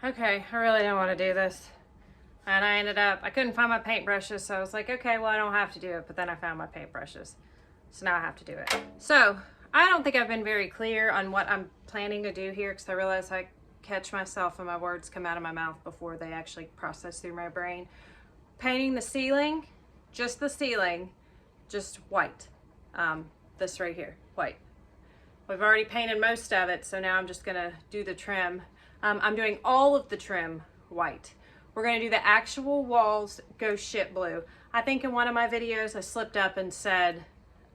Okay, I really didn't want to do this. And I couldn't find my paintbrushes, so I was like, okay, well, I don't have to do it. But then I found my paintbrushes. So now I have to do it. So I don't think I've been very clear on what I'm planning to do here because I realize I catch myself and my words come out of my mouth before they actually process through my brain. Painting the ceiling, just white. This right here, white. We've already painted most of it, so now I'm just gonna do the trim. I'm doing all of the trim white. We're gonna do the actual walls Ghost Ship Blue. I think in one of my videos I slipped up and said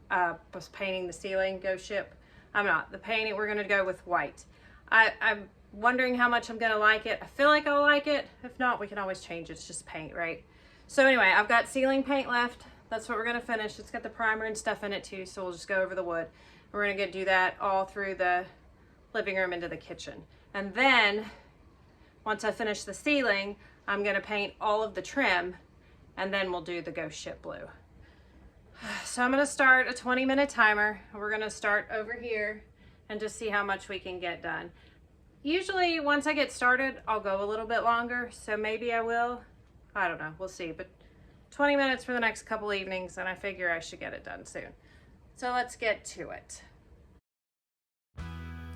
was painting the ceiling Ghost Ship. I'm not. The painting, we're gonna go with white. I'm wondering how much I'm gonna like it. I feel like I'll like it. If not, we can always change it. It's just paint, right? So anyway, I've got ceiling paint left. That's what we're gonna finish. It's got the primer and stuff in it too, so we'll just go over the wood. We're gonna do that all through the living room into the kitchen. And then, once I finish the ceiling, I'm gonna paint all of the trim, and then we'll do the Ghost Ship Blue. So I'm gonna start a 20-minute timer. We're gonna start over here and just see how much we can get done. Usually, once I get started, I'll go a little bit longer, so maybe I will. I don't know, we'll see. But 20 minutes for the next couple evenings, and I figure I should get it done soon. So let's get to it.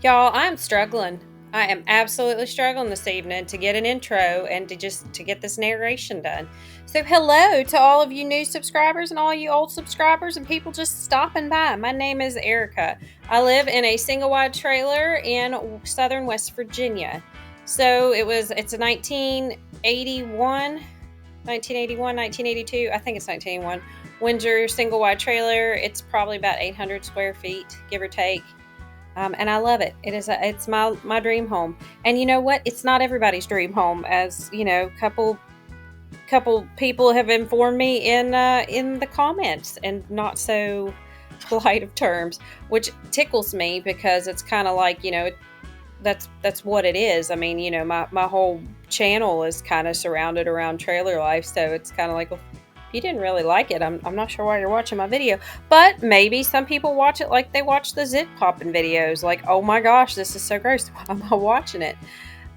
Y'all, I'm struggling. I am absolutely struggling this evening to get an intro and to get this narration done. So hello to all of you new subscribers and all you old subscribers and people just stopping by. My name is Erica. I live in a single wide trailer in southern West Virginia. So it's a 1982, I think it's 1981, Windsor single wide trailer. It's probably about 800 square feet, give or take. And I love it. It's my dream home. And you know what? It's not everybody's dream home, as you know. Couple people have informed me in the comments, and not so polite of terms, which tickles me because it's kind of like, that's what it is. I mean, my whole channel is kind of surrounded around trailer life, so it's kind of like, well, if you didn't really like it, I'm not sure why you're watching my video. But maybe some people watch it like they watch the zit popping videos, like, oh my gosh, this is so gross, why am I watching it?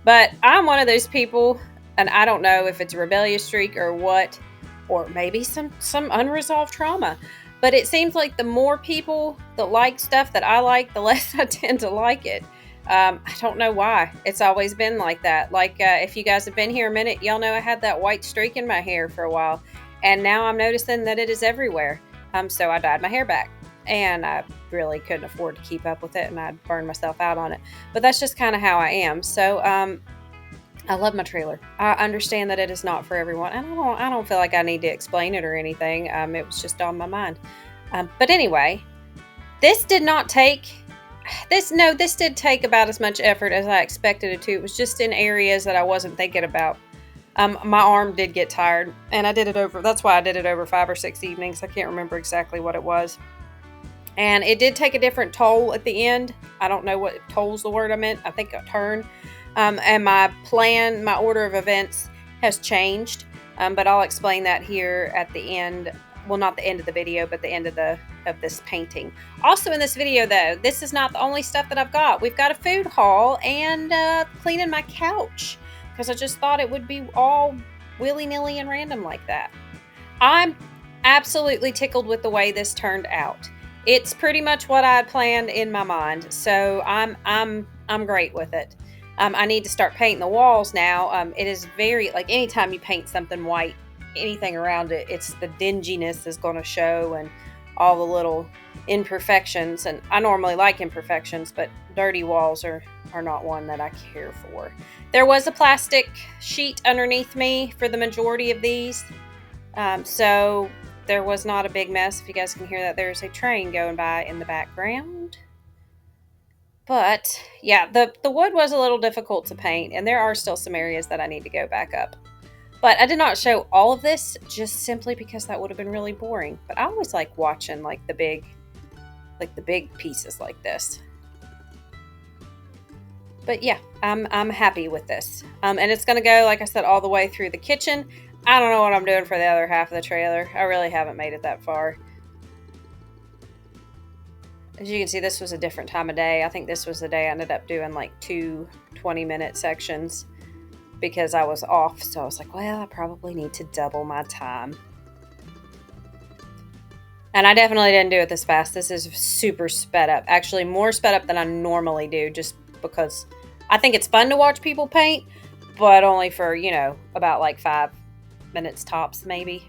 But I'm one of those people, and I don't know if it's a rebellious streak or what, or maybe some unresolved trauma. But it seems like the more people that like stuff that I like, the less I tend to like it. I don't know why. It's always been like that. Like, if you guys have been here a minute, y'all know I had that white streak in my hair for a while. And now I'm noticing that it is everywhere. So I dyed my hair back. And I really couldn't afford to keep up with it, and I'd burn myself out on it. But that's just kind of how I am. So I love my trailer. I understand that it is not for everyone. And I don't feel like I need to explain it or anything. It was just on my mind. But anyway, this did take about as much effort as I expected it to. It was just in areas that I wasn't thinking about. My arm did get tired, and that's why I did it over 5 or 6 evenings. I can't remember exactly what it was. And it did take a different toll at the end. I don't know what toll's the word I meant. I think a turn. And my order of events has changed. But I'll explain that here at the end. Well, not the end of the video, but the end of this painting. Also in this video, though, this is not the only stuff that I've got. We've got a food haul and cleaning my couch, because I just thought it would be all willy-nilly and random like that. I'm absolutely tickled with the way this turned out. It's pretty much what I had planned in my mind, so I'm great with it. I need to start painting the walls now. It is very, like, anytime you paint something white, anything around it, it's the dinginess is going to show, and all the little imperfections. And I normally like imperfections, but dirty walls are not one that I care for. There was a plastic sheet underneath me for the majority of these, so there was not a big mess. If you guys can hear that, there's a train going by in the background. But yeah, the wood was a little difficult to paint, and there are still some areas that I need to go back up. But I did not show all of this just simply because that would have been really boring. But I always like watching the big pieces like this. But yeah, I'm happy with this. And it's going to go, like I said, all the way through the kitchen. I don't know what I'm doing for the other half of the trailer. I really haven't made it that far. As you can see, this was a different time of day. I think this was the day I ended up doing like 2 20-minute sections. because I was off. So I was like, well, I probably need to double my time. And I definitely didn't do it this fast. This is super sped up. Actually, more sped up than I normally do, just because I think it's fun to watch people paint, but only for, you know, about like 5 minutes tops, maybe.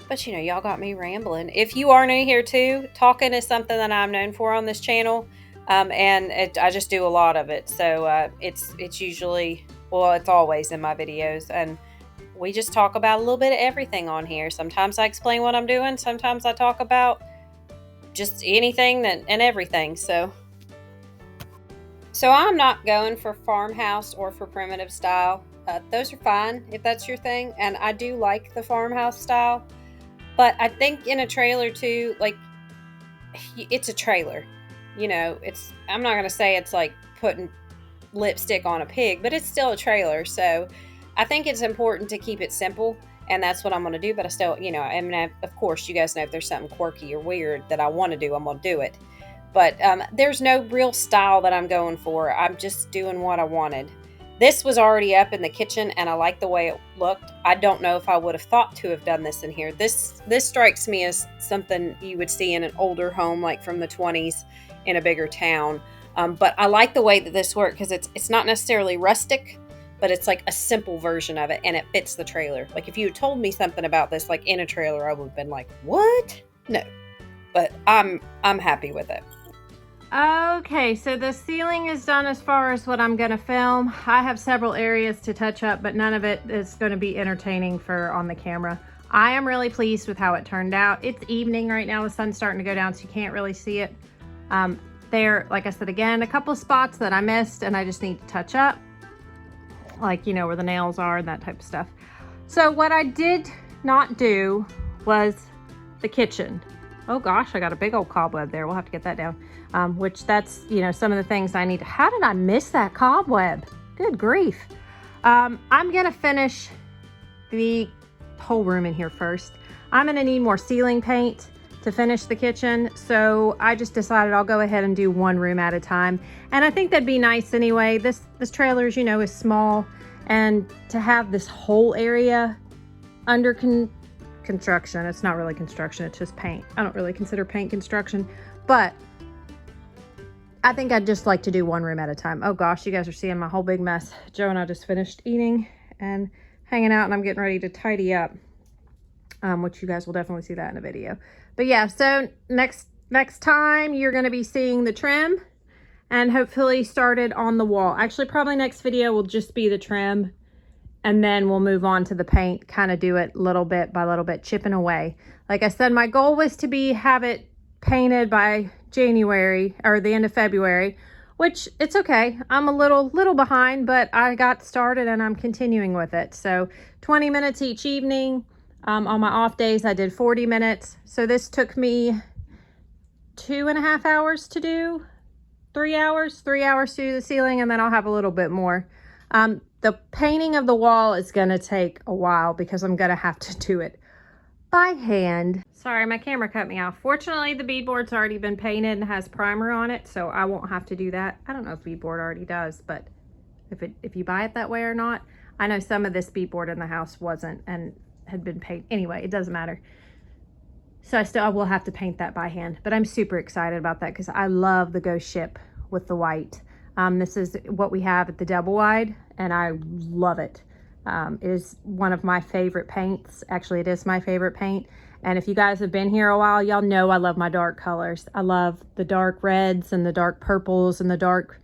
But, you know, y'all got me rambling. If you are new here too, talking is something that I'm known for on this channel. I just do a lot of it. So it's usually, well, it's always in my videos. And we just talk about a little bit of everything on here. Sometimes I explain what I'm doing. Sometimes I talk about just anything and everything. So I'm not going for farmhouse or for primitive style. Those are fine if that's your thing. And I do like the farmhouse style. But I think in a trailer too, like, it's a trailer. You know, I'm not going to say it's like putting lipstick on a pig, but it's still a trailer. So I think it's important to keep it simple, and that's what I'm going to do. But I still, you know, I mean, of course, you guys know if there's something quirky or weird that I want to do, I'm going to do it. But there's no real style that I'm going for. I'm just doing what I wanted. This was already up in the kitchen, and I like the way it looked. I don't know if I would have thought to have done this in here. This strikes me as something you would see in an older home, like from the 20s in a bigger town. But I like the way that this worked because it's not necessarily rustic, but it's like a simple version of it, and it fits the trailer. Like if you had told me something about this, like in a trailer, I would have been like, what? No. But I'm happy with it. Okay, so the ceiling is done as far as what I'm going to film. I have several areas to touch up, but none of it is going to be entertaining for on the camera. I am really pleased with how it turned out. It's evening right now. The sun's starting to go down, so you can't really see it. There, like I said, again, a couple of spots that I missed and I just need to touch up. Like, you know, where the nails are and that type of stuff. So what I did not do was the kitchen. Oh gosh, I got a big old cobweb there. We'll have to get that down. Which that's, you know, some of the things I need to, how did I miss that cobweb? Good grief. I'm gonna finish the whole room in here first. I'm gonna need more ceiling paint to finish the kitchen. So I just decided I'll go ahead and do one room at a time. And I think that'd be nice anyway. This trailer, as you know, is small, and to have this whole area under construction, it's not really construction, it's just paint. I don't really consider paint construction, but I think I'd just like to do one room at a time. Oh gosh, you guys are seeing my whole big mess. Joe and I just finished eating and hanging out, and I'm getting ready to tidy up, which you guys will definitely see that in a video. But yeah, so next time you're going to be seeing the trim and hopefully started on the wall. Actually, probably next video will just be the trim, and then we'll move on to the paint, kind of do it little bit by little bit, chipping away. Like I said, my goal was to have it painted by January or the end of February, which it's okay. I'm a little behind, but I got started and I'm continuing with it. So 20 minutes each evening. On my off days, I did 40 minutes. So this took me 2.5 hours to do, 3 hours to do the ceiling, and then I'll have a little bit more. The painting of the wall is gonna take a while because I'm gonna have to do it by hand. Sorry, my camera cut me off. Fortunately, the beadboard's already been painted and has primer on it, so I won't have to do that. I don't know if beadboard already does, but if you buy it that way or not. I know some of this beadboard in the house wasn't and had been painted. Anyway, it doesn't matter. So I will have to paint that by hand, but I'm super excited about that because I love the Ghost Ship with the white. This is what we have at the double wide, and I love it. It is one of my favorite paints. Actually, it is my favorite paint. And if you guys have been here a while, y'all know I love my dark colors. I love the dark reds and the dark purples and the dark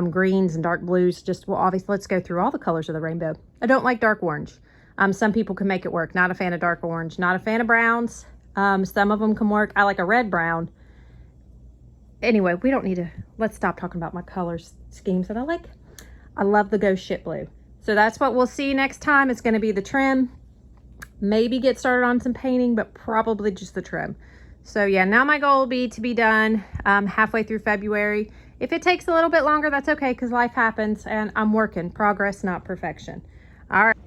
greens and dark blues. Just, well, obviously, let's go through all the colors of the rainbow. I don't like dark orange. Some people can make it work. Not a fan of dark orange. Not a fan of browns. Some of them can work. I like a red brown. Anyway, we don't need to, let's stop talking about my color schemes that I like. I love the Ghost Ship blue. So that's what we'll see next time. It's going to be the trim. Maybe get started on some painting, but probably just the trim. So yeah, now my goal will be to be done halfway through February. If it takes a little bit longer, that's okay, because life happens and I'm working. Progress, not perfection. All right.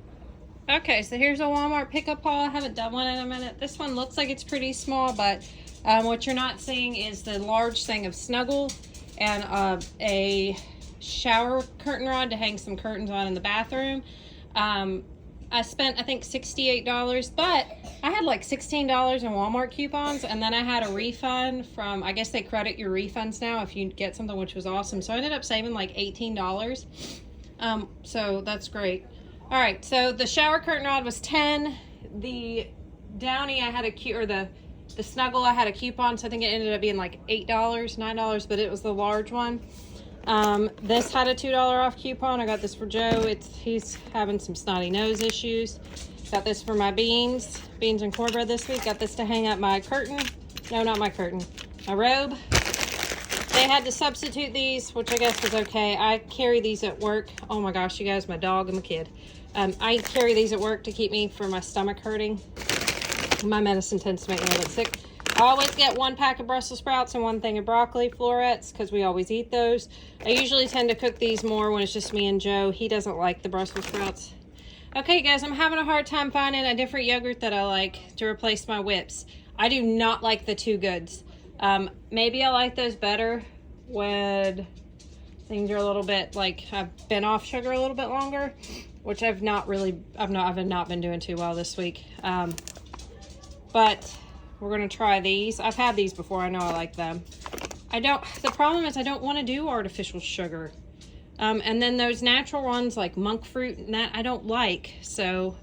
Okay, so here's a Walmart pickup haul. I haven't done one in a minute. This one looks like it's pretty small, but what you're not seeing is the large thing of Snuggle and a shower curtain rod to hang some curtains on in the bathroom. I spent, I think, $68, but I had like $16 in Walmart coupons, and then I had a refund from, I guess they credit your refunds now if you get something, which was awesome. So I ended up saving like $18. So that's great. All right, so the shower curtain rod was $10. The Downy, I had the Snuggle, I had a coupon, so I think it ended up being like $8, $9, but it was the large one. This had a $2 off coupon. I got this for Joe. He's having some snotty nose issues. Got this for my beans and cornbread this week. Got this to hang up my curtain. No, not my curtain. My robe. They had to substitute these, which I guess was okay. I carry these at work. Oh my gosh, you guys, my dog and my kid. I carry these at work to keep me from my stomach hurting. My medicine tends to make me a little bit sick. I always get 1 pack of Brussels sprouts and 1 thing of broccoli florets because we always eat those. I usually tend to cook these more when it's just me and Joe. He doesn't like the Brussels sprouts. Okay, guys, I'm having a hard time finding a different yogurt that I like to replace my whips. I do not like the Two Goods. Maybe I like those better when things are a little bit like I've been off sugar a little bit longer, which I've not been doing too well this week. But we're going to try these. I've had these before. I know I like them. The problem is I don't want to do artificial sugar. And then those natural ones like monk fruit and that I don't like. So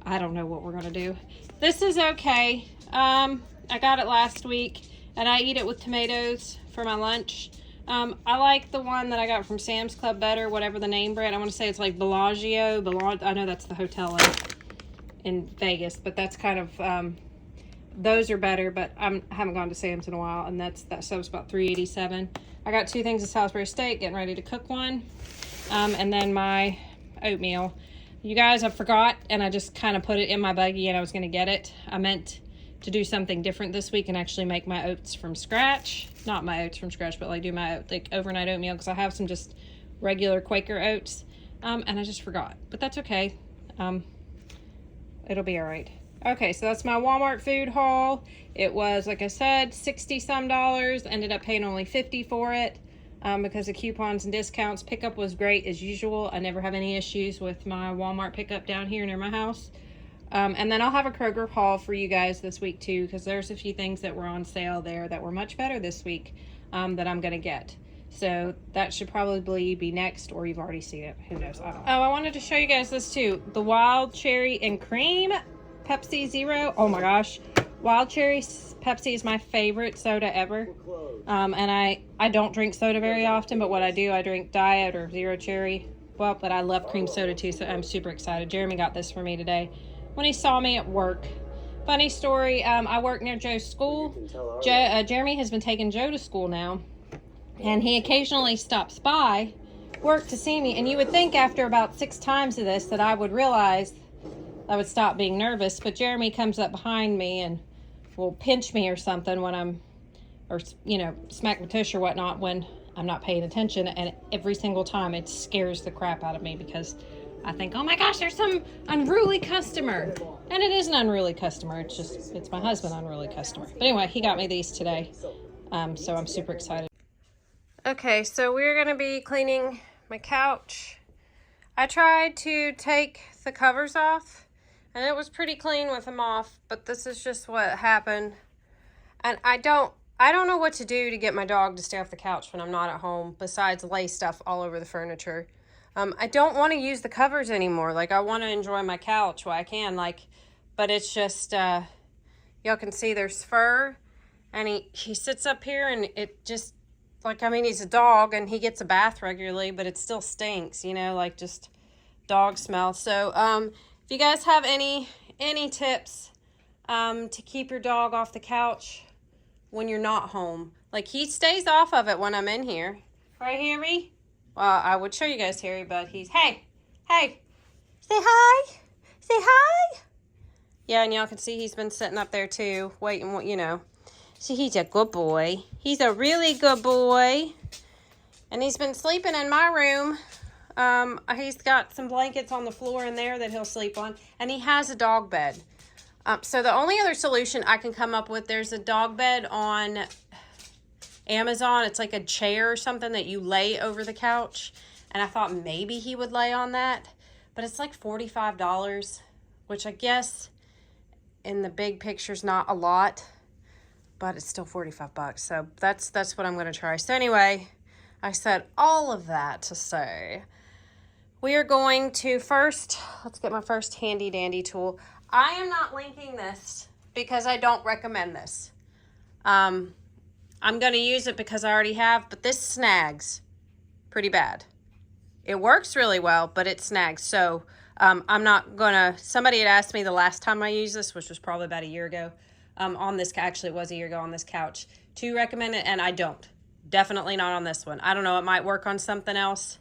I don't know what we're going to do. This is okay. I got it last week and I eat it with tomatoes for my lunch. I like the one that I got from Sam's Club better, whatever the name brand. I want to say it's like Bellagio. I know that's the hotel in Vegas, but that's kind of... those are better, but I haven't gone to Sam's in a while, and that sub's about $3.87. I got 2 things of Salisbury steak, getting ready to cook one, and then my oatmeal. You guys, I forgot, and I just kind of put it in my buggy, and I was going to get it. I meant to do something different this week and actually make my oats from scratch. Not my oats from scratch, but like do my overnight oatmeal, because I have some just regular Quaker oats, and I just forgot. But that's okay. It'll be all right. Okay, so that's my Walmart food haul. It was, like I said, $60 some. Ended up paying only $50 for it because of coupons and discounts. Pickup was great as usual. I never have any issues with my Walmart pickup down here near my house. And then I'll have a Kroger haul for you guys this week too, because there's a few things that were on sale there that were much better this week that I'm going to get. So that should probably be next, or you've already seen it. Who knows? I don't know. Oh, I wanted to show you guys this too. The Wild Cherry and Cream Pepsi Zero. Oh my gosh. Wild Cherry Pepsi is my favorite soda ever. And I don't drink soda very often, but what I do, I drink Diet or Zero Cherry. Well, but I love cream soda too, so I'm super excited. Jeremy got this for me today when he saw me at work. Funny story, I work near Joe's school. Jeremy has been taking Joe to school now, and he occasionally stops by work to see me, and you would think after about 6 times of this that I would realize I would stop being nervous, but Jeremy comes up behind me and will pinch me or something when smack my tush or whatnot when I'm not paying attention, and every single time it scares the crap out of me because I think, oh my gosh, there's some unruly customer. And it is an unruly customer. It's my husband, unruly customer. But anyway, he got me these today. So I'm super excited. Okay, so we're going to be cleaning my couch. I tried to take the covers off, and it was pretty clean with them off, but this is just what happened. And I don't know what to do to get my dog to stay off the couch when I'm not at home, besides lay stuff all over the furniture. I don't want to use the covers anymore. Like, I want to enjoy my couch while I can, but it's just, y'all can see there's fur, and he sits up here, and it just, he's a dog, and he gets a bath regularly, but it still stinks, just dog smell. So, if you guys have any tips, to keep your dog off the couch when you're not home. He stays off of it when I'm in here. Right, Harry? Well, I would show you guys Harry, but he's, hey, say hi, say hi. Yeah, and y'all can see he's been sitting up there too, waiting, See, he's a good boy. He's a really good boy. And he's been sleeping in my room. He's got some blankets on the floor in there that he'll sleep on. And he has a dog bed. So the only other solution I can come up with, there's a dog bed on Amazon. It's like a chair or something that you lay over the couch. And I thought maybe he would lay on that. But it's like $45, which I guess in the big picture's not a lot. But it's still 45 bucks. So that's what I'm going to try. So anyway, I said all of that to say we are going to first, let's get my first handy dandy tool. I am not linking this because I don't recommend this. I'm going to use it because I already have, but this snags pretty bad. It works really well, but it snags. So I'm not going to, somebody had asked me the last time I used this, which was probably about a year ago, on this, actually it was a year ago on this couch, to recommend it, and I don't. Definitely not on this one. I don't know, it might work on something else.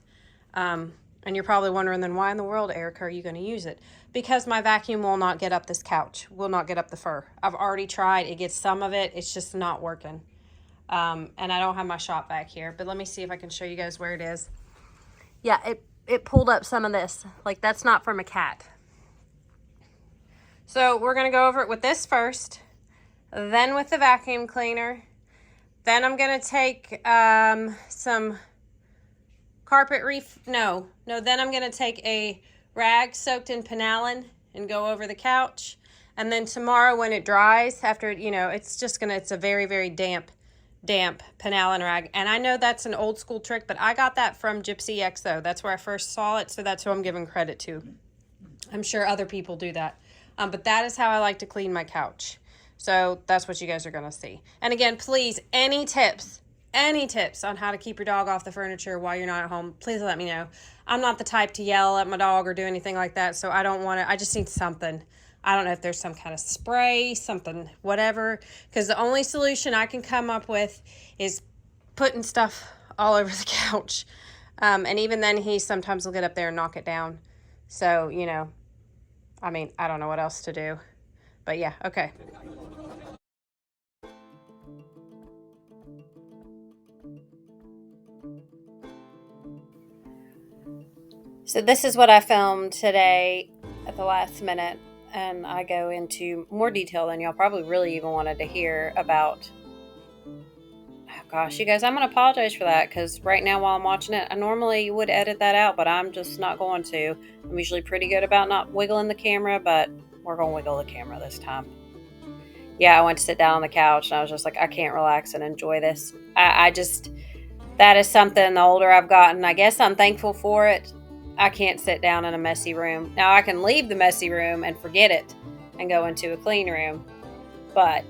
And you're probably wondering, then why in the world, Erica, are you going to use it? Because my vacuum will not get up this couch, will not get up the fur. I've already tried. It gets some of it. It's just not working. And I don't have my shop vac here, but let me see if I can show you guys where it is. Yeah, it pulled up some of this. Like, that's not from a cat. So we're going to go over it with this first, then with the vacuum cleaner. Then I'm going to take some carpet then I'm going to take a rag soaked in Panalan and go over the couch. And then tomorrow when it dries, after, it's a very, very damp Panalan rag. And I know that's an old school trick, but I got that from Gypsy XO. That's where I first saw it, so that's who I'm giving credit to. I'm sure other people do that. But that is how I like to clean my couch. So that's what you guys are going to see. And again, please, any tips on how to keep your dog off the furniture while you're not at home, please let me know. I'm not the type to yell at my dog or do anything like that, so I don't want to. I just need something. I don't know if there's some kind of spray, something, whatever, because the only solution I can come up with is putting stuff all over the couch. And even then, he sometimes will get up there and knock it down. So, I don't know what else to do. But yeah, okay. So this is what I filmed today at the last minute, and I go into more detail than y'all probably really even wanted to hear about. Oh gosh, you guys, I'm going to apologize for that, because right now while I'm watching it, I normally would edit that out, but I'm just not going to. I'm usually pretty good about not wiggling the camera, but we're going to wiggle the camera this time. Yeah, I went to sit down on the couch, and I was just like, I can't relax and enjoy this. That is something, the older I've gotten, I guess I'm thankful for it. I can't sit down in a messy room. Now, I can leave the messy room and forget it and go into a clean room, but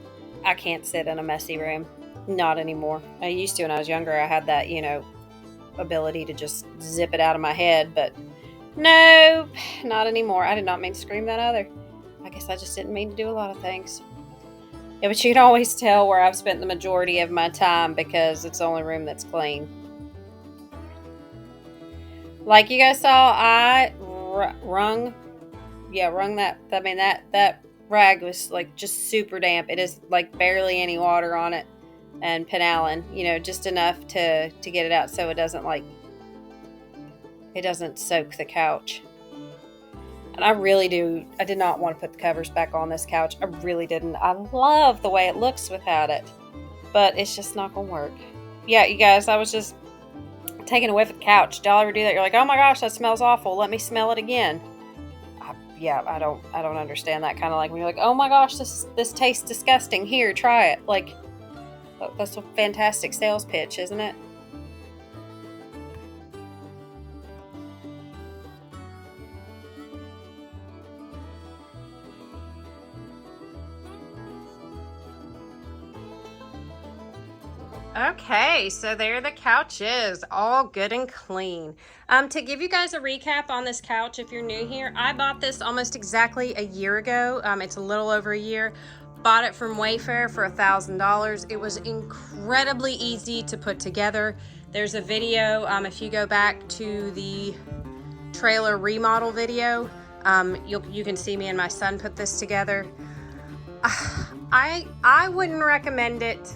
I can't sit in a messy room. Not anymore. I used to when I was younger. I had that, ability to just zip it out of my head, but nope, not anymore. I did not mean to scream that either. I guess I just didn't mean to do a lot of things. Yeah, but you can always tell where I've spent the majority of my time because it's the only room that's clean. Like you guys saw, I wrung that. I mean, that rag was like just super damp. It is like barely any water on it, and Panalan, just enough to get it out so it doesn't soak the couch. And I did not want to put the covers back on this couch. I really didn't. I love the way it looks without it, but it's just not gonna work. Yeah, you guys, I was just taking a whiff of the couch. Do y'all ever do that? You're like, oh my gosh, that smells awful. Let me smell it again. I don't understand that kind of like when you're like, oh my gosh, this tastes disgusting. Here, try it. Like, that's a fantastic sales pitch, isn't it? Okay, so there the couch is, all good and clean. To give you guys a recap on this couch, if you're new here, I bought this almost exactly a year ago. It's a little over a year. Bought it from Wayfair for $1,000. It was incredibly easy to put together. There's a video, if you go back to the trailer remodel video, you can see me and my son put this together. I wouldn't recommend it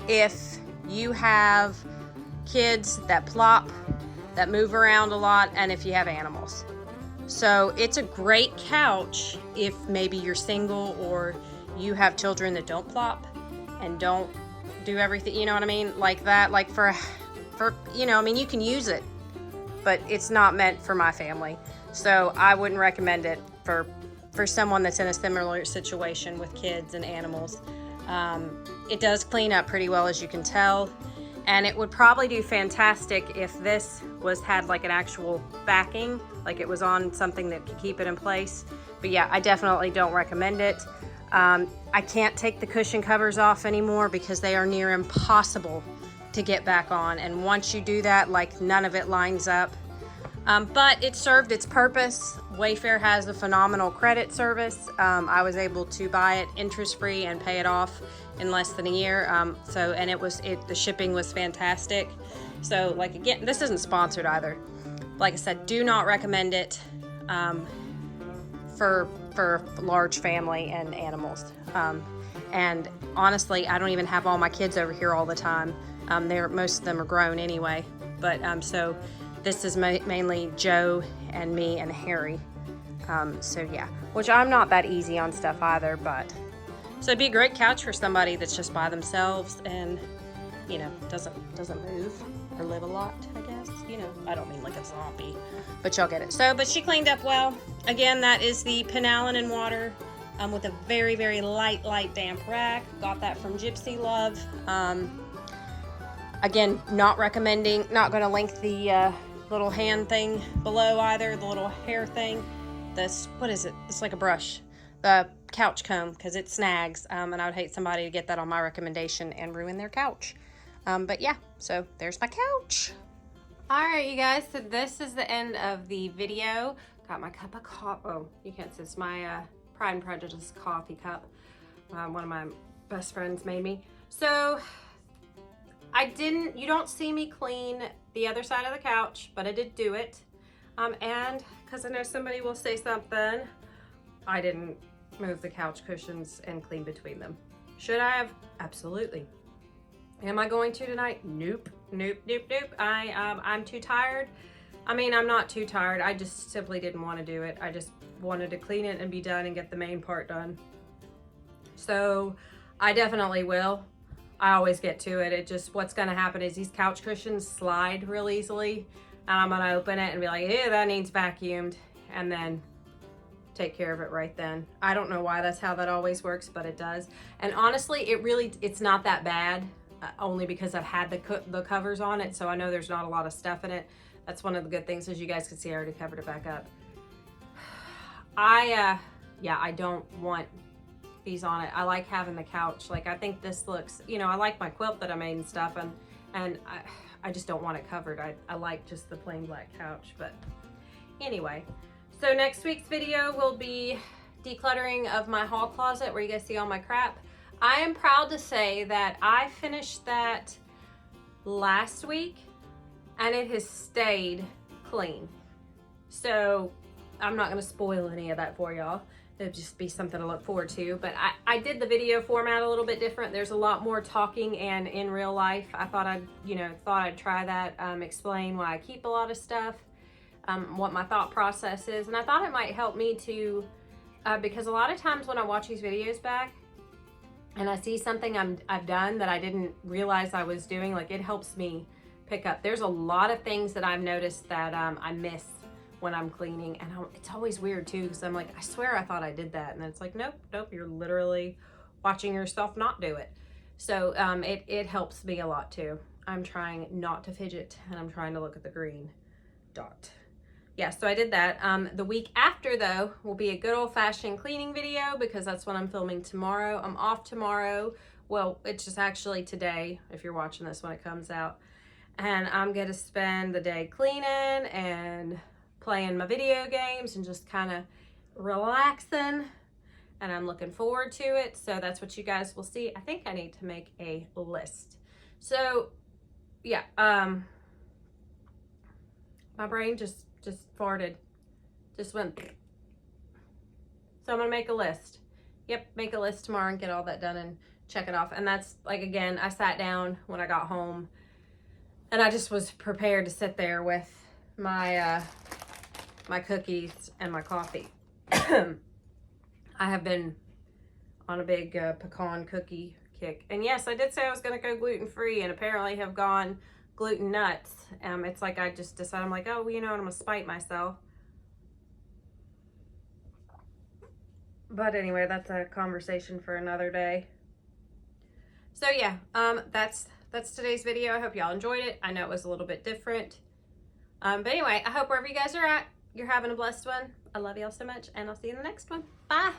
if you have kids that plop, that move around a lot, and if you have animals. So it's a great couch if maybe you're single or you have children that don't plop and don't do everything, you know what I mean? Like that, like for, you know, I mean, you can use it, but it's not meant for my family. So I wouldn't recommend it for someone that's in a similar situation with kids and animals. It does clean up pretty well, as you can tell. And it would probably do fantastic if this had like an actual backing, like it was on something that could keep it in place. But yeah, I definitely don't recommend it. I can't take the cushion covers off anymore because they are near impossible to get back on. And once you do that, like none of it lines up. But it served its purpose. Wayfair has a phenomenal credit service. I was able to buy it interest-free and pay it off in less than a year. And the shipping was fantastic. So like, again, this isn't sponsored either. Like I said, do not recommend it for large family and animals. And honestly, I don't even have all my kids over here all the time. Most of them are grown anyway. But so this is mainly Joe and me and Harry. So yeah, which I'm not that easy on stuff either, but so it'd be a great couch for somebody that's just by themselves and, you know, doesn't move or live a lot, I guess. You know, I don't mean like a zombie, but y'all get it. So, but she cleaned up well. Again, that is the Penallen and Water with a very, very light damp rack. Got that from Gypsy Love. Again, not recommending, not going to link the little hand thing below either, the little hair thing. What is it? It's like a brush. The couch comb, because it snags, and I would hate somebody to get that on my recommendation and ruin their couch. But yeah, so there's my couch. All right, you guys, so this is the end of the video. Got my cup of coffee. Oh, you can't see, it's my Pride and Prejudice coffee cup. One of my best friends made me. So you don't see me clean the other side of the couch, but I did do it. And because I know somebody will say something, I didn't move the couch cushions and clean between them. Should I have? Absolutely. Am I going to tonight? Nope. I'm too tired. I mean, I'm not too tired. I just simply didn't want to do it. I just wanted to clean it and be done and get the main part done. So I definitely will. I always get to it. What's going to happen is these couch cushions slide real easily. And I'm going to open it and be like, hey, that needs vacuumed. And then take care of it right then. I don't know why that's how that always works, but it does. And honestly, it's not that bad, only because I've had the covers on it. So I know there's not a lot of stuff in it. That's one of the good things. As you guys can see, I already covered it back up. I don't want these on it. I like having the couch. Like, I think this looks, you know, I like my quilt that I made and stuff, and I just don't want it covered. I like just the plain black couch. But anyway, so next week's video will be decluttering of my hall closet, where you guys see all my crap. I am proud to say that I finished that last week and it has stayed clean. So I'm not going to spoil any of that for y'all. It'll just be something to look forward to. But I did the video format a little bit different. There's a lot more talking and in real life. I thought I'd try that, explain why I keep a lot of stuff, what my thought process is. And I thought it might help me to, because a lot of times when I watch these videos back and I see something I've done that I didn't realize I was doing, like, it helps me pick up. There's a lot of things that I've noticed that I miss when I'm cleaning, and it's always weird too, because I'm like, I swear I thought I did that, and then it's like, nope, you're literally watching yourself not do it. So it helps me a lot too. I'm trying not to fidget, and I'm trying to look at the green dot. Yeah, so I did that. The week after, though, will be a good old-fashioned cleaning video, because that's what I'm filming tomorrow. I'm off tomorrow. Well, it's just actually today, if you're watching this when it comes out. And I'm gonna spend the day cleaning and playing my video games and just kind of relaxing, and I'm looking forward to it. So that's what you guys will see. I think I need to make a list. So yeah, my brain just farted, just went. So I'm gonna make a list. Yep, make a list tomorrow and get all that done and check it off. And that's, like, again, I sat down when I got home and I just was prepared to sit there with my my cookies and my coffee. I have been on a big pecan cookie kick. And yes, I did say I was going to go gluten-free and apparently have gone gluten nuts. It's like I just decided, I'm like, oh, you know what, I'm going to spite myself. But anyway, that's a conversation for another day. So yeah, that's today's video. I hope y'all enjoyed it. I know it was a little bit different. But anyway, I hope wherever you guys are at, you're having a blessed one. I love y'all so much, and I'll see you in the next one. Bye.